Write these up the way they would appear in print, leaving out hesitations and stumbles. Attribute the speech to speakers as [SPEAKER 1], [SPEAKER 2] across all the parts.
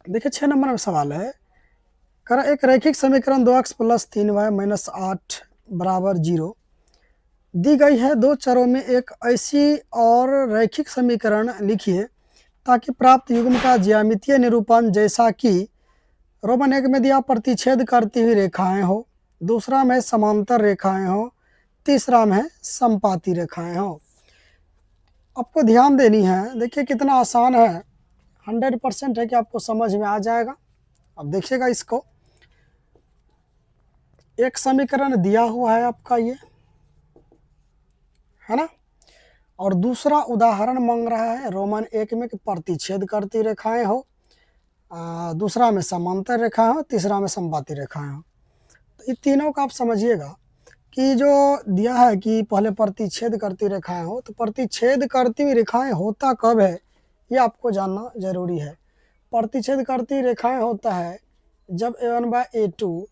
[SPEAKER 1] देखिए 6 नंबर में सवाल है, करा एक रैखिक समीकरण 2x प्लस 3y माइनस 8 बराबर 0 दी गई है। दो चरों में एक ऐसी और रैखिक समीकरण लिखिए ताकि प्राप्त युग्म का ज्यामितीय निरूपण जैसा कि रोमन 1 में दिया प्रतिच्छेद करती हुई रेखाएं हो, दूसरा में समांतर रेखाएं हो, तीसरा में समपाती रेखाएं हो। आपको ध्यान देनी है। देखिए कितना आसान है, 100% है कि आपको समझ में आ जाएगा। अब देखिएगा इसको, एक समीकरण दिया हुआ है आपका ये, है ना, और दूसरा उदाहरण मांग रहा है रोमन 1 में कि प्रतिच्छेद करती रेखाएं हो, दूसरा में समांतर रेखा हो, तीसरा में समपाती रेखाएं हो। तो ये तीनों का आप समझिएगा कि जो दिया है कि पहले प्रतिच्छेद करती रेखाएं हो, तो प्रतिच्छेद करती हुई रेखाएं होता कब है ये आपको जानना जरूरी है। प्रतिच्छेद करती रेखाएं होता है जब a1/a2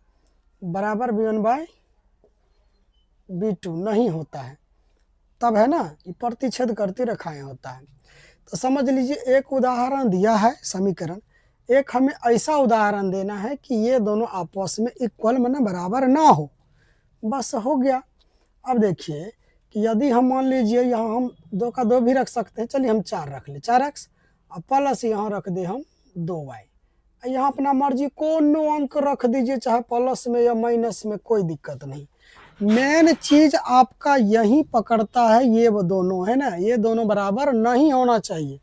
[SPEAKER 1] बराबर b1/b2 नहीं होता है, तब है ना, ये प्रतिच्छेद करती रेखाएं होता है। तो समझ लीजिए एक उदाहरण दिया है समीकरण, एक हमें ऐसा उदाहरण देना है कि ये दोनों आपस में इक्वल माने बराबर ना हो, बस हो गया। अब देखिए कि यदि हम मान लीजिए यहाँ हम 2 का 2 भी रख सकते हैं, चलिए हम 4 रख ले, 4x और प्लस यहाँ रख दे हम 2y। यहाँ अपना मर्जी कोनो अंक रख दीजिए, चाहे प्लस में या माइनस में, कोई दिक्कत नहीं। मेन चीज आपका यही पकड़ता है, ये वो दोनों है ना, ये दोनों बराबर नहीं होना चाहिए,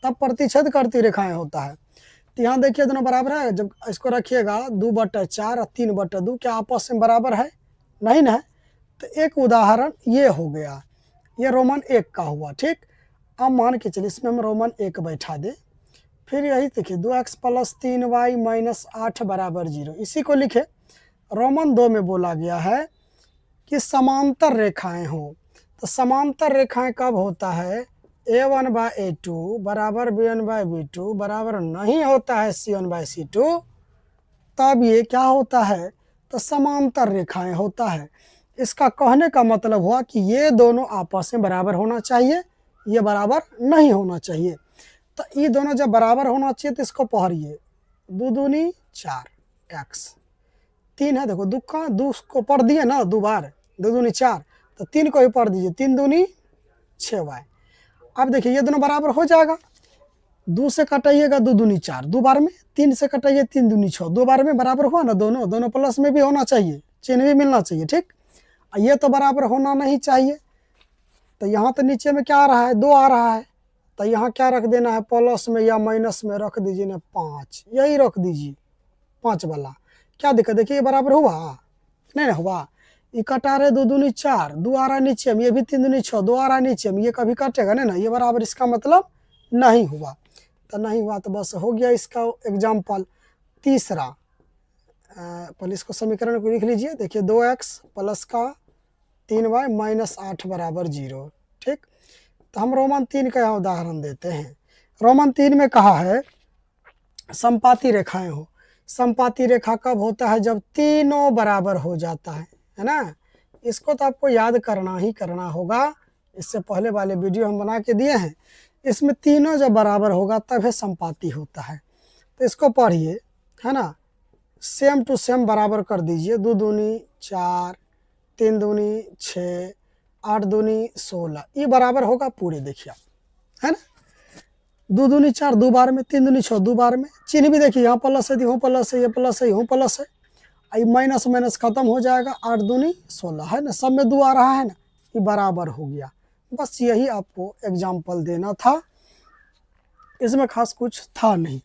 [SPEAKER 1] तब प्रतिच्छेद करती रेखाएं होता है। तो यहाँ देखिए दोनों बराबर है, जब इसको रखिएगा 2/4 और 3/2, क्या आपस में बराबर है? नहीं ना है। तो एक उदाहरण ये हो गया, ये रोमन 1 का हुआ, ठीक। अब मान के चलिए इसमें हम रोमन 1 बैठा दें, फिर यही देखिए 2x प्लस 3y माइनस 8 बराबर 0, इसी को लिखे। रोमन 2 में बोला गया है कि समांतर रेखाएं हो, तो समांतर रेखाएं कब होता है? a1/a2 बराबर b1/b2 बराबर नहीं होता है c1/c2, तब ये क्या होता है? तो समांतर रेखाएं होता है। इसका कहने का मतलब हुआ कि ये दोनों आपस में बराबर होना चाहिए, ये बराबर नहीं होना चाहिए। तो ये दोनों जब बराबर होना चाहिए तो इसको पढ़िए, 2 दूनी 4x, 3 है, देखो दुक्का 2 को पढ़ दिए ना 2 बार, 2 दूनी 4, तो 3 को भी पढ़ दीजिए, 3 दूनी 6y। अब देखिए ये दोनों बराबर हो जाएगा, 2 से कटाइएगा 2 दूनी 4 2 बार में, 3 से कटाइए 3 दूनी 6 2 बार में, बराबर हुआ ना, दोनों दोनों प्लस में भी होना चाहिए, चिन्ह भी मिलना चाहिए, ठीक। ये तो बराबर होना नहीं चाहिए, तो यहाँ तो नीचे में क्या आ रहा है? 2 आ रहा है, तो यहाँ क्या रख देना है? प्लस में या माइनस में रख दीजिए ना 5, यही रख दीजिए 5 वाला। क्या दिक्कत? देखिए ये बराबर हुआ नहीं ना हुआ, ये कटा रहे 2 दूनी 4, 2 आ रहा है नीचे में, ये भी 3 दूनी 6, 2 आ रहा है नीचे में, ये कभी कटेगा नहीं ना, ये बराबर, इसका मतलब नहीं हुआ। तो नहीं हुआ तो बस हो गया इसका एग्जाम्पल। तीसरा, पहले इसको समीकरण को लिख लीजिए, देखिए 2x प्लस का 3y माइनस 8 बराबर 0, ठीक। तो हम रोमन 3 का यहाँ उदाहरण देते हैं। रोमन 3 में कहा है समपाती रेखाएं हो। समपाती रेखा कब होता है? जब तीनों बराबर हो जाता है ना। इसको तो आपको याद करना ही करना होगा, इससे पहले वाले वीडियो हम बना के दिए हैं। इसमें तीनों जब बराबर होगा तब है समपाती होता है। तो इसको पढ़िए, है ना, सेम टू सेम बराबर कर दीजिए, 2 दूनी 4, 3 दूनी 6, 8 दूनी 16, ये बराबर होगा पूरे, देखिए है ना। 2 दूनी 4 2 बार में, 3 दूनी 6 2 बार में, चिन्ह भी देखिए यहाँ प्लस है, यहाँ प्लस है, ये प्लस है, यहाँ प्लस है, ये माइनस माइनस खत्म हो जाएगा, 8 दूनी 16 है ना, सब में 2 आ रहा है ना, ये बराबर हो गया। बस यही आपको एग्जाम्पल देना था, इसमें खास कुछ था नहीं।